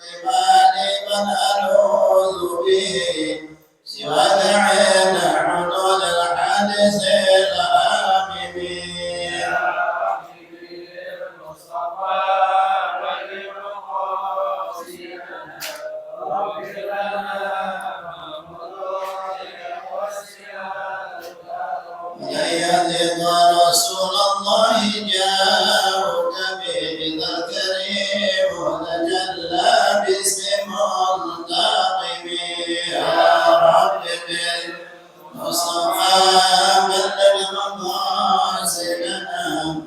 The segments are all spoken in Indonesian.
لمن ألوذ به سوى دعين حلول الحادث الآمن يا ربي بالمصطفى والمقاصدنا واغفر لنا ما مضى يزد رسول الله جاءك به الكريم تجلى باسم منتقم يا رب بالمصطفى بلغ مقاصدنا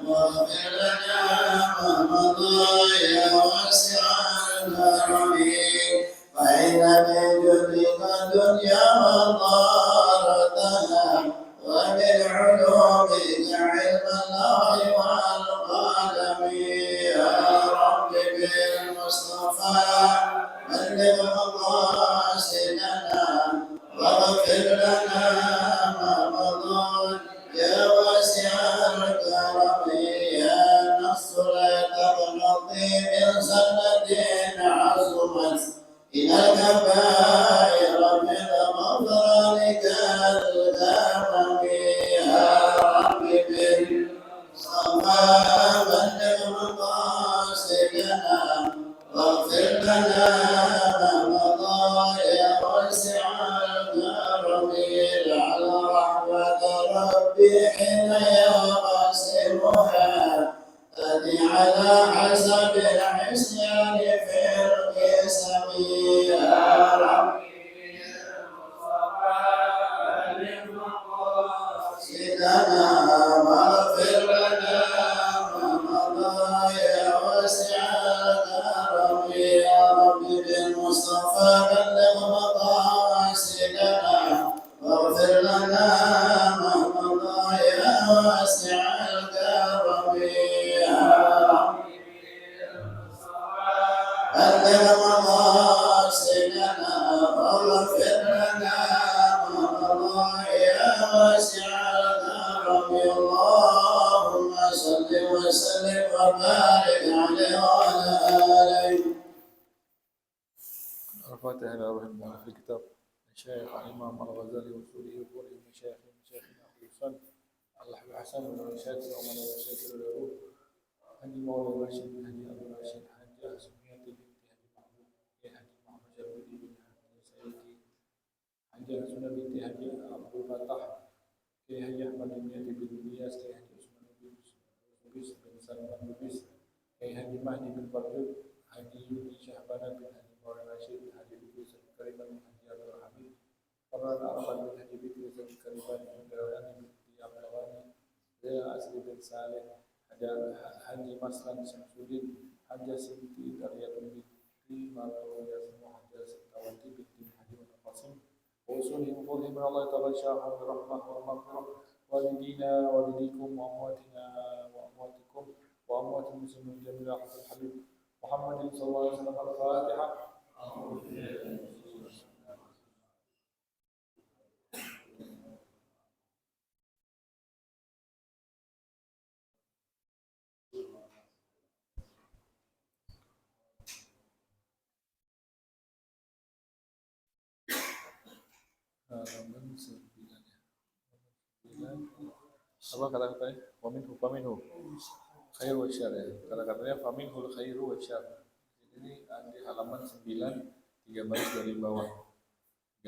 واغفر لنا ما مضى يا واسع الكرم فإن من جودك الدنيا وضارتها وبالعلوم علم الله والقلم يا رب بالمصطفى بلغ مقاصدنا واغفر لنا ما مضى يا واسع الكرم يا نص لا تقنطي من سنة عظمت إلى الكبائر من مغفرانك الكرم يا رب بالصفا بلغ مقاصدنا واغفر لنا ما مضى يا واسع الكرم اجعل رحمة ربي حين يقسمها تأتي على حسب العصيان في القسم يا ربي سيدنا واغفر لنا ما مضى يا واسع الكرم يا رب بالمصطفى بلغ مقاصدنا واغفر لنا ما مضى يا واسع الكرم يا رب بلغ مقاصدنا واغفر لنا ما مضى يا واسع الكرم اللهم صل وسلم وبارك عليه وعلى آله. الفاتحة إلى روح الله في الكتاب الشيخ الإمام الغزالي وسوري وكل مشايخنا الحسن الحسن والرشاد ومن الرشاد العروف هدي مولى الرشيد هدي أبو الرشيد حجة سمية بنت هدي محمود هدي محمد جابري بن سيدي حجة سنة بنت هدي أبو فتح كي هدي أحمد بن بن إلياس كي هدي عثمان بن بن سلمان بن كي هدي مهدي بن برجل هدي يوني شهبانة بن هدي مولى الرشيد هدي بن كريم بن هدي عبد الحميد قرر أحمد بن هدي بن كريم بن درواني بن عبد الغني زي أسد بن صالح هدي مسلم شمسودين حجة سنتي درية بنتي مروية حجة ستواتي بنتي حجة القاسم وأصولهم قولهم من الله تعالى شاءهم برحمة والمغفرة والدينا والديكم وأمواتنا وأمواتكم وأموات المسلمين جميعا حسن الحبيب محمد صلى الله عليه وسلم. الفاتحة. halaman 9 apa kata-katanya faminhu khair wa syar ya, kata-katanya faminhul khairu wa syar. Ini di halaman 9 3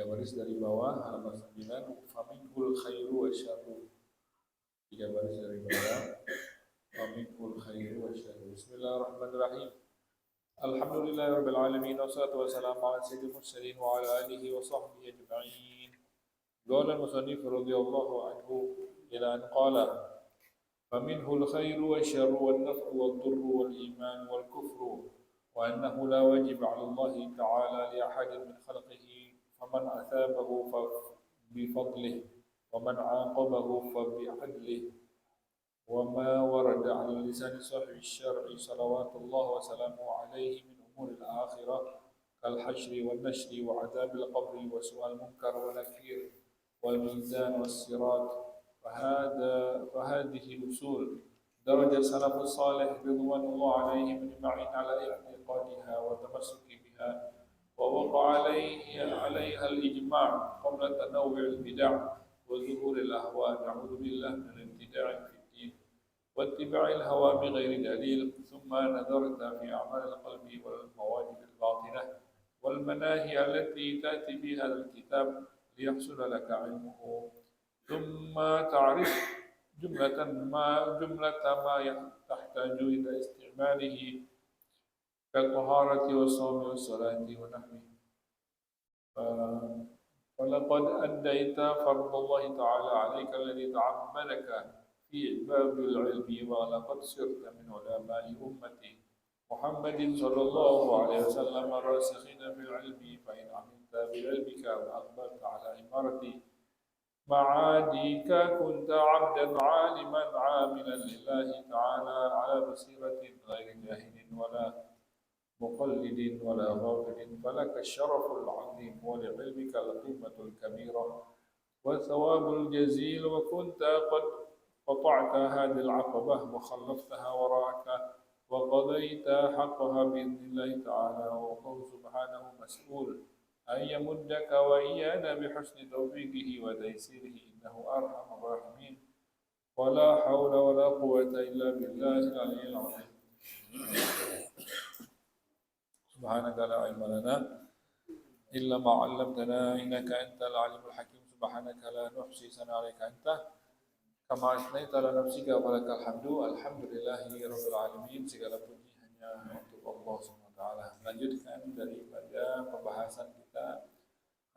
baris dari bawah halaman 9 faminhul khairu wa syar 3 baris dari bawah faminhul khairu wa syar. Bismillahirrahmanirrahim. Alhamdulillahirabbil alamin wassalatu wassalamu ala sayyidil mursalin wa ala alihi wa sahbihi ajma'in. قال المصنف رضي الله عنه إلى أن قال فمنه الخير والشر والنفع والضر والإيمان والكفر وأنه لا واجب على الله تعالى لأحد من خلقه فمن أثابه بفضله ومن عاقبه فبعدله وما ورد على لسان صاحب الشرع صلوات الله وسلامه عليه من أمور الآخرة كالحشر والنشر وعذاب القبر وسؤال المنكر والنكير والميزان والصراط. فهذه الأصول درج السلف الصالح رضوان الله عليهم أجمعين على اعتقادها والتمسك بها عليها الإجماع قبل تنوع البدع وظهور الأهواء. نعوذ بالله من الابتداع في الدين واتباع الهوى بغير دليل. ثم نظرت في أعمال القلب والمواجب الباطنة والمناهي التي تأتي بها الكتاب ليحصل لك علمه، ثم تعرف جملة ما تحتاج إلى استعماله كالطهارة والصوم والصلاة ونحوه. فلقد أديت فرض الله تعالى عليك الذي تعبدك في باب العلم، ولقد صرت من علماء أمتي محمد صلى الله عليه وسلم الراسخين في العلم. فإن عملت بعلمك وأقبلت على إمارة معاديك كنت عبدا عالما عاملا لله تعالى على بصيرة غير جاهل ولا مقلد ولا غافل، فلك الشرف العظيم ولعلمك القيمة الكبيرة والثواب الجزيل. وكنت قد قطعت هذه العقبة وخلفتها وراءك وقضيت حقها بإذن الله تعالى، والله سبحانه مسؤول أن يمدك وإيانا بحسن توفيقه وتيسيره، إنه أرحم الراحمين. ولا حول ولا قوة إلا بالله العلي العظيم. سبحانك لا علم لنا إلا ما علمتنا إنك أنت العليم الحكيم. سبحانك لا نحصي ثناء عليك أنت كما أثنيت على نفسك ولك الحمد. Alhamdulillahi Rabbil Alamin. Segala puji hanya untuk Allah SWT. Lanjutkan daripada pembahasan kita.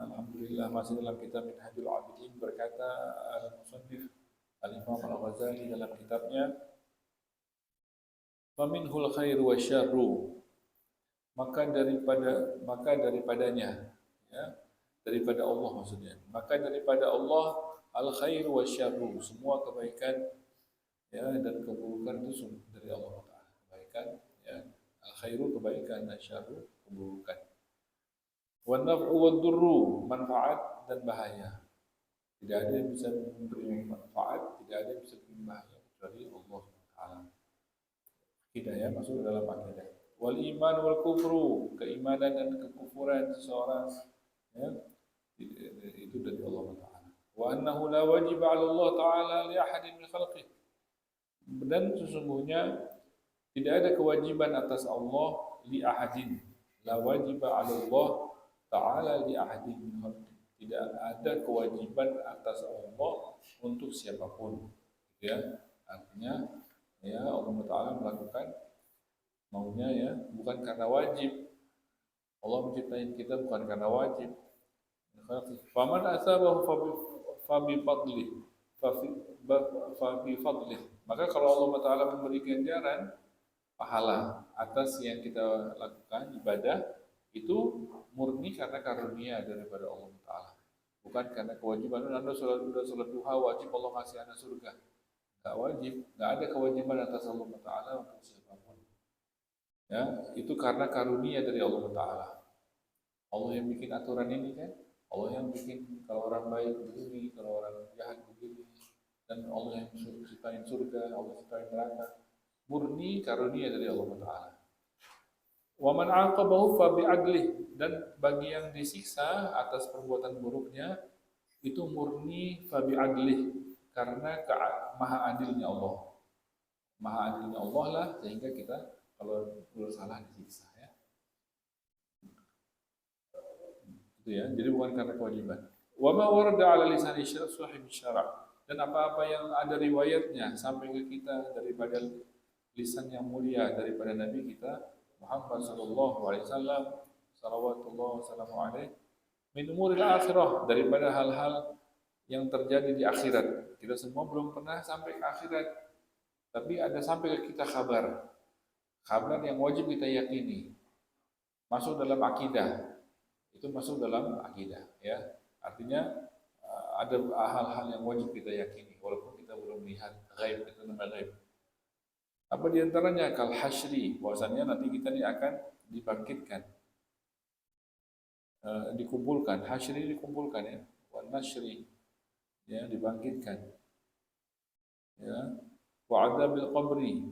Alhamdulillah masih dalam kitab Minhajul Abidin. Berkata al-Musannif Al-Imam Al-Ghazali dalam kitabnya, Faminhul khairu wa syarru, maka daripadanya, ya, daripada Allah maksudnya, maka daripada Allah al-khairu wa syarru, semua kebaikan, ya, dan keburukan itu dari Allah Ta'ala. Kebaikan, ya, al-khairu kebaikan, syarru keburukan. Wan naf'u wad durru, manfaat dan bahaya. Tidak ada yang bisa memberi manfaat, tidak ada yang bisa memberi bahaya kecuali Allah Ta'ala. Hidayah masuk dalam akidah. Wal iman wal kufru, keimanan dan kekufuran seseorang, ya, itu dari Allah Ta'ala. Wa annahu la wajib 'ala Allah Ta'ala li ahadin min khalqih, dan sesungguhnya tidak ada kewajiban atas Allah li ahadin, la wajib 'ala Allah Ta'ala li ahadin min khalqih, tidak ada kewajiban atas Allah untuk siapapun, ya. Artinya, ya, Allah Ta'ala melakukan maunya, ya, bukan karena wajib. Allah menciptain kita bukan karena wajib. Faman asabahu fabi fadlih, fabi fadlih. Maka kalau Allah Ta'ala memberi ganjaran pahala atas yang kita lakukan ibadah, itu murni karena karunia daripada Allah Ta'ala, bukan karena kewajiban. Anda sudah sholat duha wajib Allah kasih Anda surga. Nggak wajib, nggak ada kewajiban atas Allah Ta'ala untuk siapapun. Ya, itu karena karunia dari Allah Ta'ala. Allah yang bikin aturan ini, kan? Allah yang bikin kalau orang baik begini, kalau orang jahat begini, dan Allah yang ciptain surga, Allah ciptain neraka. Murni karunia dari Allah Ta'ala. Wa man 'aqabahu fa bi'adlih, dan bagi yang disiksa atas perbuatan buruknya itu murni fa bi'adlih, karena maha adilnya Allah. Maha adilnya Allah lah, sehingga kita kalau bersalah disiksa, ya. Itu, ya. Jadi bukan karena kewajiban. Wa ma warada 'ala lisani sahib syara', dan apa-apa yang ada riwayatnya sampai ke kita daripada lisan yang mulia daripada Nabi kita Muhammad sallallahu alaihi wasallam, salawatullah wassalamu alaihi, min umuril akhirah, daripada hal-hal yang terjadi di akhirat. Kita semua belum pernah sampai ke akhirat, tapi ada sampai ke kita kabar yang wajib kita yakini, masuk dalam akidah. Itu masuk dalam akidah, ya. Artinya ada hal-hal yang wajib kita yakini walaupun kita belum lihat ghaib, itu namanya ghaib. Apa diantaranya? Kal hasyri, bahwasanya nanti kita ini akan dibangkitkan, dikumpulkan. Hasyri dikumpulkan, ya. Wan nasyri, ya, dibangkitkan, ya. Wa adzabil qabri,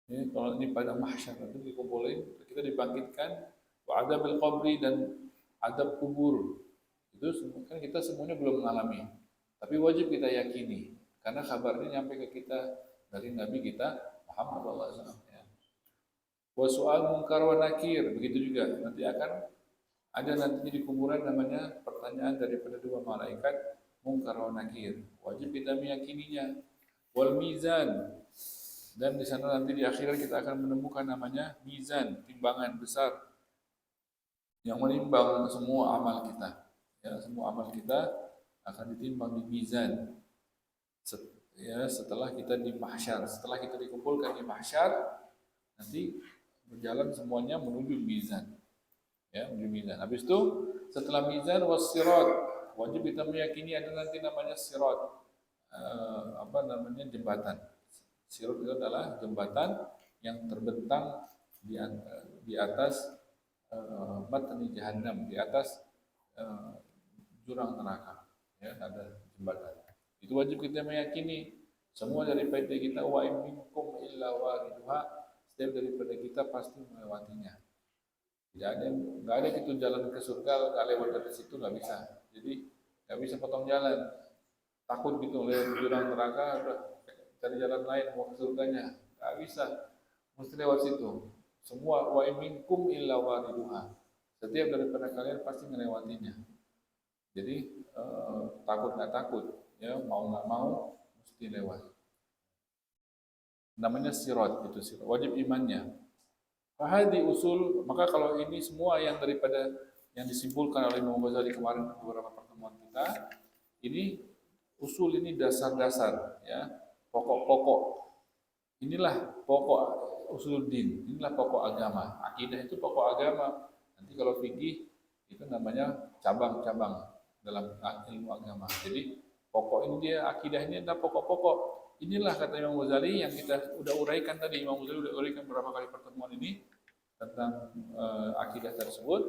ya, kalau ini pada mahsyar nanti dikumpulin, kita dibangkitkan wa adzabil qabri, dan adab kubur. Itu kan kita semuanya belum mengalami, tapi wajib kita yakini karena kabarnya nyampe ke kita dari Nabi kita Muhammad SAW. Ya. Wa soal mungkar wa nakir, begitu juga nanti akan ada nanti di kuburan namanya pertanyaan daripada dua malaikat mungkar wa nakir. Wajib kita meyakininya. Wal mizan, dan di sana nanti di akhirat kita akan menemukan namanya mizan, timbangan besar yang menimbang semua amal kita. Ya, semua amal kita akan ditimbang di mizan. Ya, setelah kita di mahsyar, setelah kita dikumpulkan di mahsyar, nanti berjalan semuanya menuju mizan. Ya, menuju mizan. Habis itu setelah mizan was-sirat, wajib kita meyakini ada nanti namanya sirat. Jembatan. Sirat itu adalah jembatan yang terbentang di atas matni jahannam, di atas jurang neraka. Ya, ada jembatan. Itu wajib kita meyakini. Semua daripada kita wa minkum illa wariduha, setiap daripada kita pasti melewatinya. Nggak ada itu jalan ke surga nggak lewat dari situ, nggak bisa. Jadi nggak bisa potong jalan. Takut gitu lewat jurang neraka, udah cari jalan lain mau ke surganya, nggak bisa. Mesti lewat situ. Semua wa minkum illa wariduha. Setiap daripada kalian pasti melewatinya. Jadi takut nggak takut, ya mau nggak mau mesti lewat. Namanya sirat, itu sirat. Wajib imannya. Fahadi usul, maka kalau ini semua yang daripada yang disimpulkan oleh Imam Ghazali kemarin beberapa pertemuan kita, ini usul, ini dasar-dasar, ya, pokok-pokok. Inilah pokok usuluddin, inilah pokok agama. Akidah itu pokok agama. Nanti kalau fikih itu namanya cabang-cabang dalam ilmu agama. Jadi pokok ini dia, akidah ini adalah pokok-pokok. Inilah kata Imam Ghazali yang kita udah uraikan tadi. Imam Ghazali udah uraikan beberapa kali pertemuan ini tentang akidah tersebut.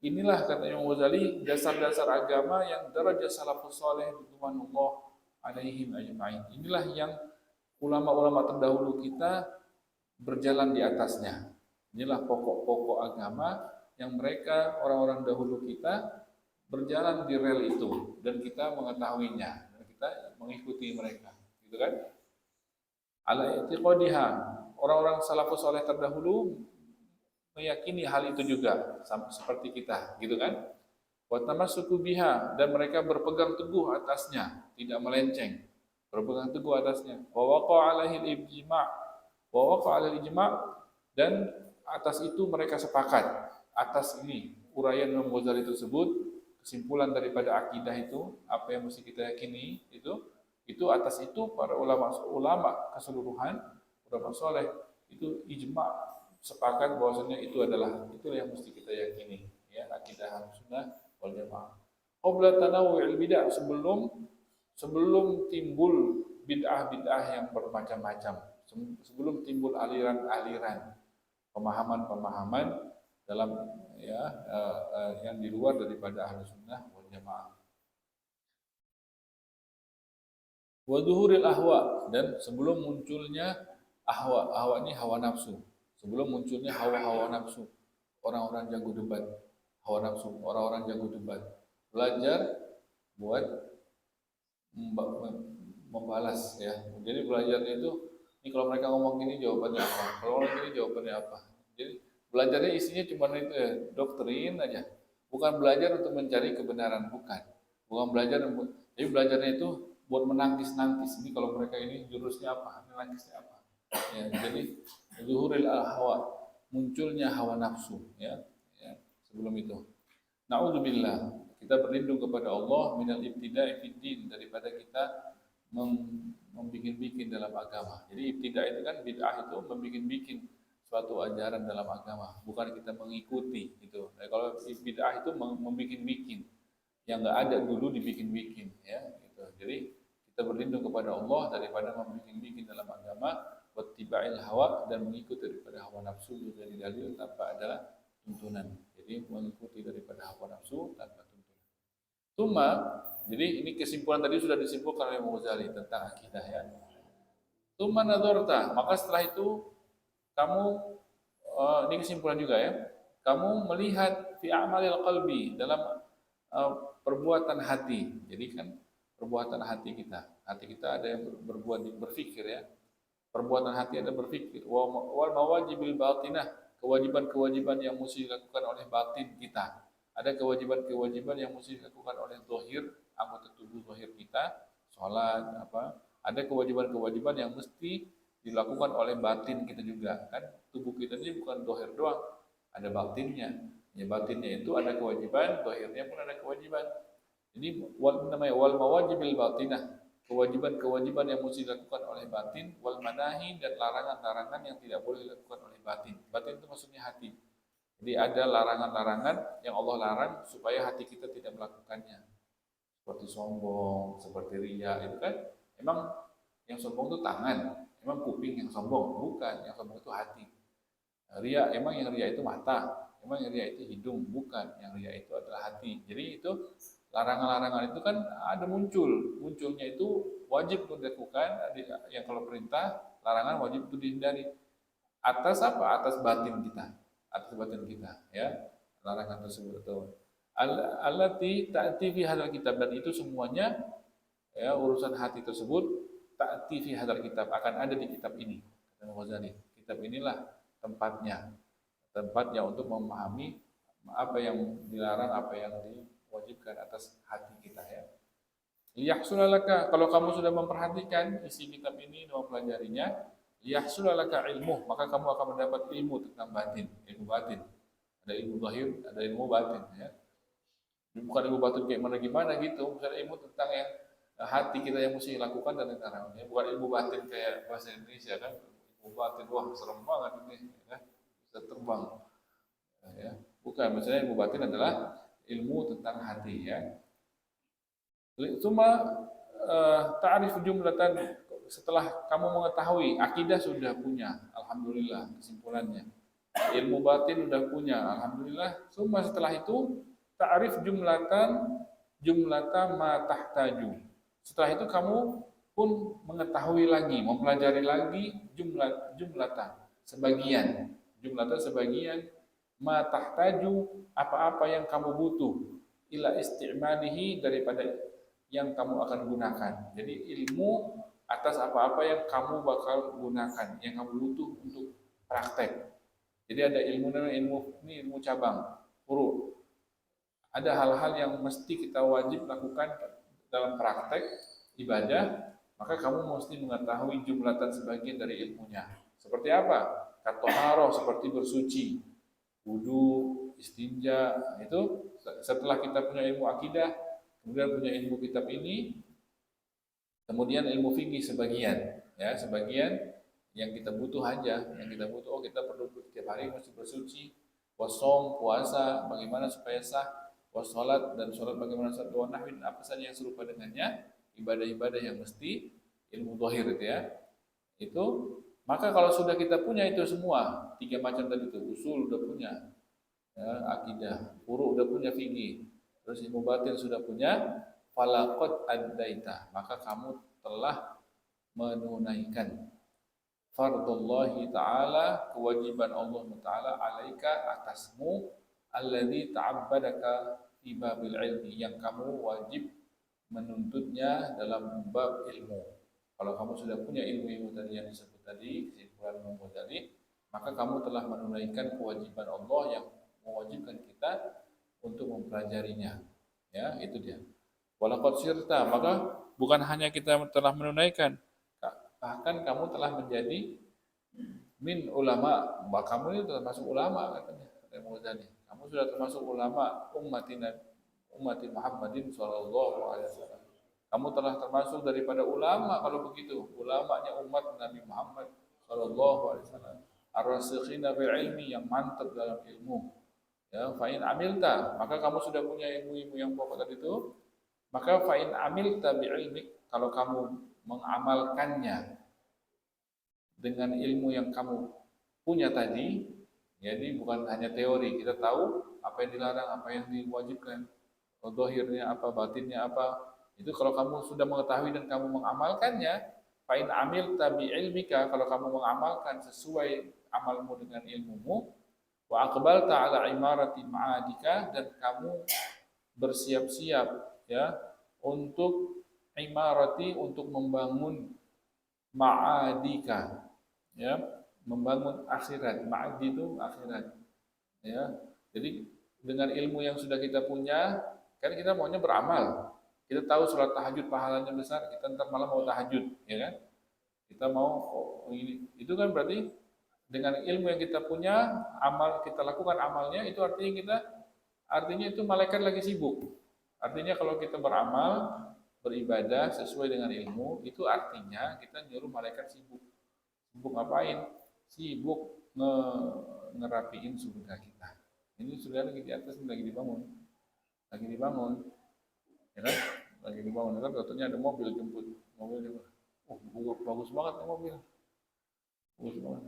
Inilah kata Imam Ghazali dasar-dasar agama yang derajat salafus saleh ridwanullah alaihim ajma'in. Inilah yang ulama-ulama terdahulu kita berjalan di atasnya. Inilah pokok-pokok agama yang mereka orang-orang dahulu kita berjalan di rel itu, dan kita mengetahuinya dan kita mengikuti mereka. Gitu kan? Ala i'tiqadiha, orang-orang salafus saleh terdahulu meyakini hal itu juga seperti kita, gitu kan? Wa tamassuku biha, dan mereka berpegang teguh atasnya, tidak melenceng, berpegang teguh atasnya. Wa waqa'a alaihi al-ijma', dan atas itu mereka sepakat. Atas ini uraian Imam Ghazali tersebut, kesimpulan daripada akidah itu, apa yang mesti kita yakini itu atas itu para ulama keseluruhan, ulama soleh itu ijma sepakat bahwasanya itulah yang mesti kita yakini, ya, akidah Ahlussunnah wal Jamaah. Qabla tanawu'il bid'ah, sebelum timbul bid'ah-bid'ah yang bermacam-macam, sebelum timbul aliran-aliran, pemahaman-pemahaman dalam yang di luar daripada Ahlussunnah wal Jamaah. Wa zuhuril ahwa, dan sebelum munculnya ahwa ini hawa nafsu. Sebelum munculnya hawa nafsu, orang-orang jago debat, hawa nafsu, orang-orang jago debat. Belajar buat membalas, ya. Jadi belajarnya itu, ini kalau mereka ngomong gini jawabannya apa, kalau ngomong gini jawabannya apa. Jadi belajarnya isinya cuma itu, ya, doktrin aja. Bukan belajar untuk mencari kebenaran, bukan belajar, jadi belajarnya itu buat menangkis. Ini kalau mereka ini jurusnya apa, menangkisnya apa. Ya, jadi zuhuril hawa, munculnya hawa nafsu, ya sebelum itu. Na'udzubillah, kita berlindung kepada Allah minal ibtida'i fid din, daripada kita membikin-bikin dalam agama. Jadi ibtida' itu kan, bid'ah itu membikin-bikin suatu ajaran dalam agama, bukan kita mengikuti gitu. Nah, kalau bid'ah itu membikin-bikin yang enggak ada dulu dibikin-bikin, ya gitu. Jadi kita berlindung kepada Allah daripada membikin-bikin dalam agama, wattiba'il hawa, dan mengikuti daripada hawa nafsu dari dalil tanpa ada tuntunan. Jadi mengikuti daripada hawa nafsu tanpa tuntunan. Cuma, jadi ini kesimpulan tadi sudah disimpulkan oleh Imam Ghazali tentang akidah, ya. Tsumma nadharta, maka setelah itu kamu ini kesimpulan juga, ya. kamu melihat fi a'malil qalbi, dalam perbuatan hati. Jadi kan perbuatan hati kita ada yang berbuat berpikir ya. Perbuatan hati ada berpikir. Wal mawajibil batinah, kewajiban-kewajiban yang mesti dilakukan oleh batin kita. Ada kewajiban-kewajiban yang mesti dilakukan oleh zahir, anggota tubuh zahir kita, sholat apa. Ada kewajiban-kewajiban yang mesti dilakukan oleh batin kita juga. Kan tubuh kita ini bukan zahir doang, ada batinnya. Ya batinnya itu ada kewajiban, zahirnya pun ada kewajiban. Jadi namanya wal mawajibil batinah, kewajiban-kewajiban yang mesti dilakukan oleh batin, wal manahi, dan larangan-larangan yang tidak boleh dilakukan oleh batin. Batin itu maksudnya hati. Jadi ada larangan-larangan yang Allah larang supaya hati kita tidak melakukannya. Seperti sombong, seperti riya, itu kan emang yang sombong itu tangan, emang kuping yang sombong, bukan. Yang sombong itu hati. Ria, emang yang ria itu mata, emang yang ria itu hidung, bukan. Yang ria itu adalah hati. Jadi itu larangan-larangan itu kan ada munculnya itu wajib untuk dilakukan, yang kalau perintah, larangan wajib untuk dihindari. Atas apa? Atas batin kita, ya. Larangan tersebut itu. Allati ta'ti fi hadzal kitab, dan itu semuanya ya urusan hati tersebut ta'ti fi hadzal kitab, akan ada di kitab ini. Kata Ghazali, kitab inilah tempatnya untuk memahami apa yang dilarang, apa yang diwajibkan atas hati kita ya. Liyahsulalaka, kalau kamu sudah memperhatikan isi kitab ini dan mempelajarinya, liyahsulalaka ilmu, maka kamu akan mendapat ilmu tentang ilmu batin. Ada ilmu zahir, ada ilmu batin ya. Bukan ilmu batin kayak mana gimana gitu, misalnya ilmu tentang yang hati kita yang mesti lakukan dan sekarang ya. Bukan ilmu batin kayak bahasa Indonesia kan, ilmu batin wah serem banget ini ya. Bisa terbang ya. Bukan, misalnya ilmu batin adalah ilmu tentang hati ya. Cuma ta'rif jumlatan, setelah kamu mengetahui akidah sudah punya, alhamdulillah kesimpulannya. Ilmu batin sudah punya, alhamdulillah. Cuma setelah itu ta'rif jumlatan ma tahtaju. Setelah itu kamu pun mengetahui lagi, mempelajari lagi jumlatan sebagian ma tahtaju, apa-apa yang kamu butuh, ila istimalihi, daripada yang kamu akan gunakan. Jadi ilmu atas apa-apa yang kamu bakal gunakan, yang kamu butuh untuk praktek. Jadi ada ilmu ini ilmu cabang, furu. Ada hal-hal yang mesti kita wajib lakukan dalam praktek ibadah, maka kamu mesti mengetahui jumlatan sebagian dari ilmunya. Seperti apa? Katoharo, seperti bersuci, wudu, istinja. Itu setelah kita punya ilmu akidah, kemudian punya ilmu kitab ini, kemudian ilmu fikih sebagian, ya sebagian yang kita butuh aja, kita perlu tiap hari mesti bersuci, wasom, puasa, bagaimana supaya sah, wasolat, dan sholat bagaimana sholat, wa nahwin, apa saja yang serupa dengannya, ibadah-ibadah yang mesti ilmu zahir itu ya. Itu maka kalau sudah kita punya itu semua, 3 macam tadi itu, usul udah punya, ya, akidah, furu udah punya, fikih, terus ilmu batin sudah punya, falaqad addaita, maka kamu telah menunaikan fardullahi ta'ala, kewajiban Allah Ta'ala, alaika, atasmu, alladzi ta'abbadaka fi babil ilmi, yang kamu wajib menuntutnya dalam bab ilmu. Kalau kamu sudah punya ilmu-ilmu tadi yang disebut tadi, kesimpulan ilmu tadi, maka kamu telah menunaikan kewajiban Allah yang mewajibkan kita untuk mempelajarinya. Ya, itu dia. Walaqad sirta, maka bukan hanya kita telah menunaikan, bahkan kamu telah menjadi min ulama. Kamu ini termasuk ulama, katanya kamu sudah termasuk ulama ummati Muhammadin sallallahu alaihi wasallam. Kamu telah termasuk daripada ulama, kalau begitu ulamanya umat Nabi Muhammad sallallahu alaihi wasallam, ar-rasikhina bil ilmi, yang mantap dalam ilmu. Ya, fa in amilta, maka kamu sudah punya ilmu-ilmu yang pokok tadi itu, maka fa in amilta bi ilmik, kalau kamu mengamalkannya dengan ilmu yang kamu punya tadi, jadi bukan hanya teori, kita tahu apa yang dilarang, apa yang diwajibkan, zahirnya apa, batinnya apa. Itu kalau kamu sudah mengetahui dan kamu mengamalkannya, fa in amilta bi ilmika, kalau kamu mengamalkan sesuai amalmu dengan ilmumu, Wa aqbalta ala imarati ma'adika, dan kamu bersiap-siap ya untuk imarati, untuk membangun ma'adika, ya, membangun akhirat. Ma'adi itu akhirat, ya. Jadi dengan ilmu yang sudah kita punya, kan kita maunya beramal. Kita tahu sholat tahajud pahalanya besar, kita ntar malam mau tahajud, ya kan? Kita mau ini, itu kan berarti dengan ilmu yang kita punya, amal kita lakukan amalnya, itu artinya itu malaikat lagi sibuk. Artinya kalau kita beramal, beribadah sesuai dengan ilmu, itu artinya kita nyuruh malaikat sibuk. Sibuk ngapain? Sibuk ngerapiin surga kita. Ini surga lagi di atas, lagi dibangun. Lagi dibangun. Ya kan? Lagi dibangun. Kan katanya ada mobil jemput. Mobil jemput. Oh, bagus banget nih mobil. Bagus banget.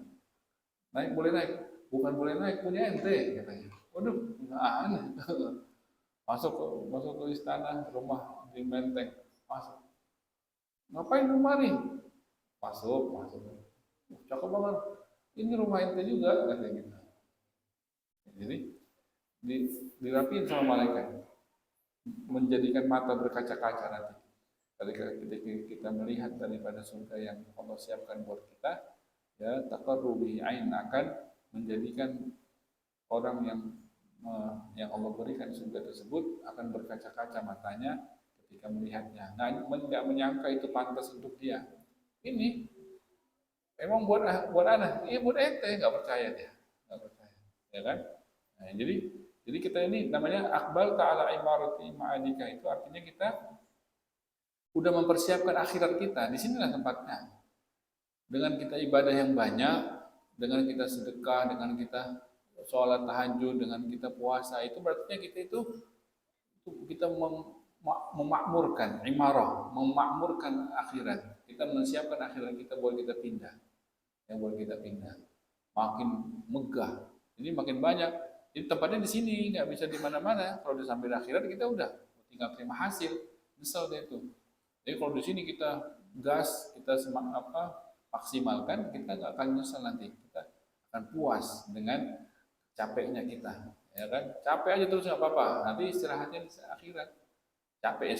Naik boleh naik. Bukan boleh naik, punya ente katanya. Waduh, nggak aneh. Masuk ke istana, rumah di Menteng. Masuk. Ngapain rumah nih? Masuk. Cakep banget. Ini rumah ente juga katanya gitu. Jadi dirapiin sama malaikat, menjadikan mata berkaca-kaca nanti. Ketika kita melihat daripada surga yang Allah siapkan buat kita, ya taqarru bihi ain, akan menjadikan orang yang Allah berikan surga tersebut akan berkaca-kaca matanya ketika melihatnya. Nah, nggak menyangka itu pantas untuk dia. Ini emang buat anak, iya buat ente, nggak percaya dia, nggak percaya, ya kan? Nah, jadi kita ini namanya akbal ta'ala imarati ma'adika, itu artinya kita udah mempersiapkan akhirat kita. Di sinilah tempatnya. Dengan kita ibadah yang banyak, dengan kita sedekah, dengan kita sholat tahajud, dengan kita puasa, itu berarti kita memakmurkan imarah, memakmurkan akhirat. Kita menyiapkan akhirat kita buat kita pindah. Yang buat kita pindah. Makin megah. Ini makin banyak. Jadi tempatnya di sini, nggak bisa di mana-mana. Kalau udah sampai akhirat kita udah tinggal terima hasil. Misal deh itu. Jadi kalau di sini kita gas, kita maksimalkan, kita nggak akan nyesal nanti. Kita akan puas dengan capeknya kita, ya kan? Capek aja terus nggak apa-apa. Nanti istirahatnya di akhirat. Capek ya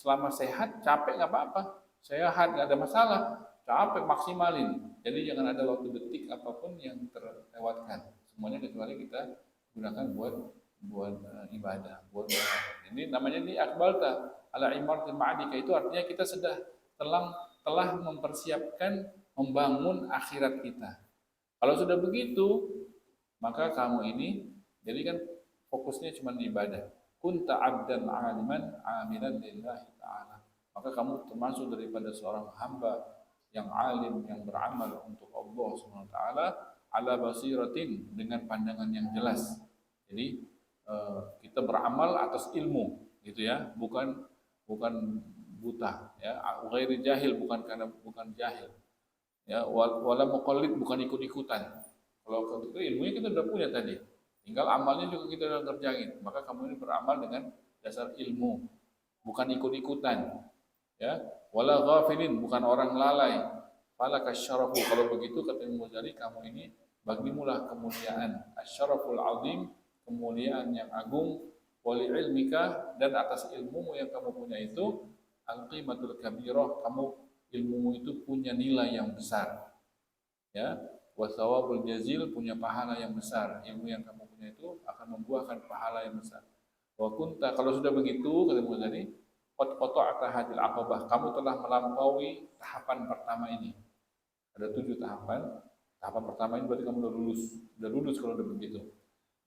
selama sehat, capek nggak apa-apa. Sehat nggak ada masalah. Capek maksimalin. Jadi jangan ada waktu detik apapun yang terlewatkan. Semuanya kecuali kita gunakan buat ibadah, buat ini namanya di akbalta ala imaratil ma'adika, itu artinya kita sudah telah mempersiapkan membangun akhirat kita. Kalau sudah begitu, maka kamu ini jadi kan fokusnya cuma di ibadah. Kunta abdan aliman amilan lillahi ta'ala. Maka kamu termasuk daripada seorang hamba yang alim, yang beramal untuk Allah Subhanahu wa taala ala basiratin, dengan pandangan yang jelas. Jadi kita beramal atas ilmu gitu ya, bukan buta ya, ghairi jahil, bukan jahil ya, wala muqallid, bukan ikut-ikutan. Kalau itu ilmunya kita sudah punya tadi, tinggal amalnya juga kita sudah kerjain. Maka kamu ini beramal dengan dasar ilmu, bukan ikut-ikutan ya, wala ghafilin, bukan orang lalai. Falaka syarafu, kalau begitu kata Imam Ghazali, kamu ini bagimulah kemuliaan, asyaraful azim, kemuliaan yang agung, wali ilmika, dan atas ilmumu yang kamu punya itu, al-qimatul kabirah, kamu ilmumu itu punya nilai yang besar ya, wasawabul jazil, punya pahala yang besar. Ilmu yang kamu punya itu akan membuahkan pahala yang besar. Wa kunta, kalau sudah begitu kata Imam Ghazali, qad qata'ta hadil aqabah, kamu telah melampaui tahapan pertama ini. Ada 7 tahapan. Tahapan pertama ini berarti kamu udah lulus kalau udah begitu.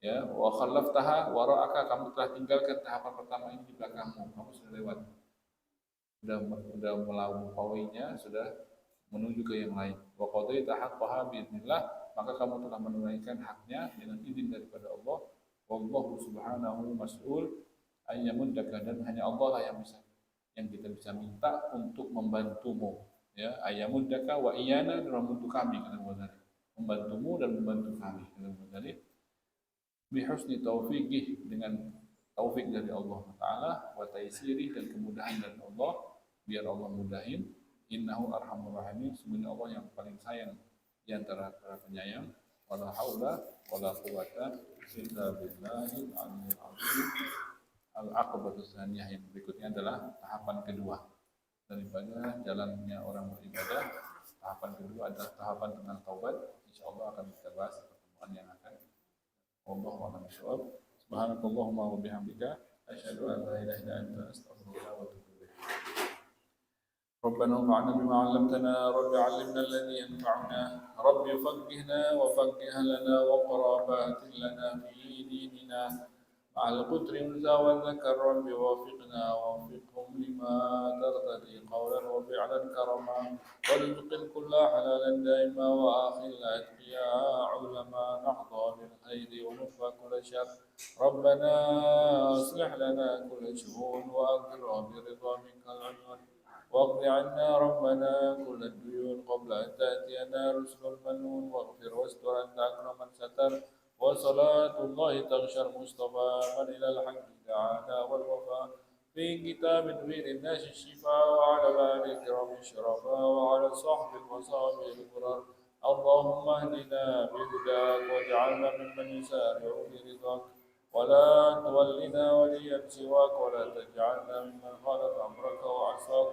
Ya, wa khallaftaha wara'aka, kamu telah tinggalkan tahapan pertama ini di belakangmu, kamu sudah lewat. Sudah melampauinya, sudah menuju ke yang lain. Wa qadaita haqqaha biidznillah, maka kamu telah menunaikan haknya dengan izin daripada Allah. Wallahu subhanahu mas'ul ayyamuddaka, dan hanya Allah lah yang kita bisa minta untuk membantumu. Ya, ayyamuddaka wa iyana, dan membantu kami, kata Ghazali. Membantumu dan membantu kami, kata Ghazali. Bihusni taufiqih, dengan taufik dari Allah Ta'ala, wa taisirih, dan kemudahan dari Allah, biar Allah mudahin. Innahu arhamur rahimin, sebenarnya Allah yang paling sayang di antara para penyayang. Wala haula wala quwata illa billahil aliyyil azim. Al-aqabatu tsaniyah yang berikutnya adalah tahapan kedua daripada jalannya orang beribadah. Tahapan kedua adalah tahapan tentang taubat. Insyaallah akan kita bahas di pertemuan yang akan. Wallahu a'lam bishawab. Subhanakallahumma wa bihamdika asyhadu an la ilaha illa anta astaghfiruka wa atubu ilaik. ربنا انفعنا بما علمتنا رب علمنا الذي ينفعنا رب فقهنا وفقه لنا وقرابات لنا في ديننا مع القدر انثى والذكر رب وفقنا ووفقهم لما ترتدي قولا وفعلا كرما وارزق الكل حلالا دائما واخر الاتقياء علما نحظى بالخير ونفى كل شر ربنا اصلح لنا كل شؤون واقر برضا منك العيون واقض عنا ربنا كل الديون قبل أن تأتينا رسل المنون واغفر واستر أنت أكرم من ستر وصلاة الله تغشى المصطفى من إلى الحق دعانا والوفاء في كتاب بين الناس الشفاء وعلى آل الكرام الشرفاء وعلى صحب المصاب الغرر اللهم اهدنا بهداك واجعلنا ممن يسارع برضاك ولا تولنا وليا سواك ولا تجعلنا ممن خالف أمرك وعصاك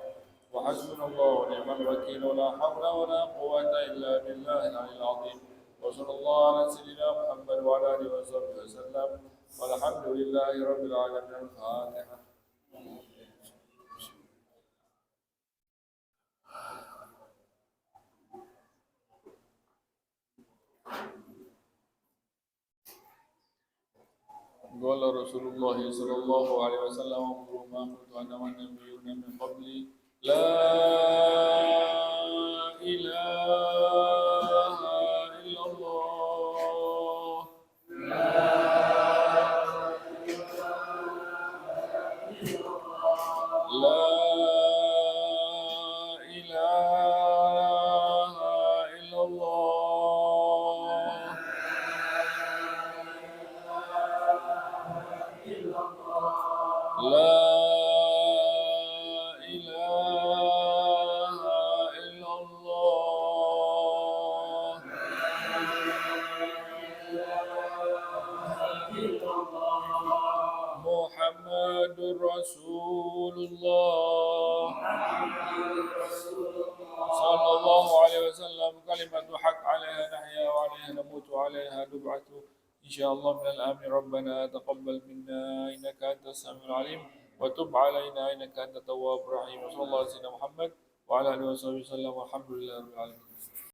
وحسبنا الله ونعم الوكيل ولا حول ولا قوة إلا بالله العلي العظيم وصلى الله على سيدنا محمد وعلى آله وصحبه وسلم والحمد لله رب العالمين. الفاتحة. قال رسول الله صلى الله عليه وسلم أمروا ما قلت أنا والنبيون من قبلي لا إله إلا الله لا إله إلا الله لا إله إلا الله محمد رسول الله صلى الله عليه وسلم. كلمة حق عليها نحيا وعليها نموت وعليها نبعث إن شاء الله من الآمن. ربنا تقبل منا إنك أنت السميع العليم وتب علينا إنك أنت التواب الرحيم. وصلى الله على سيدنا محمد وعلى آله وصحبه وسلم والحمد لله رب العالمين.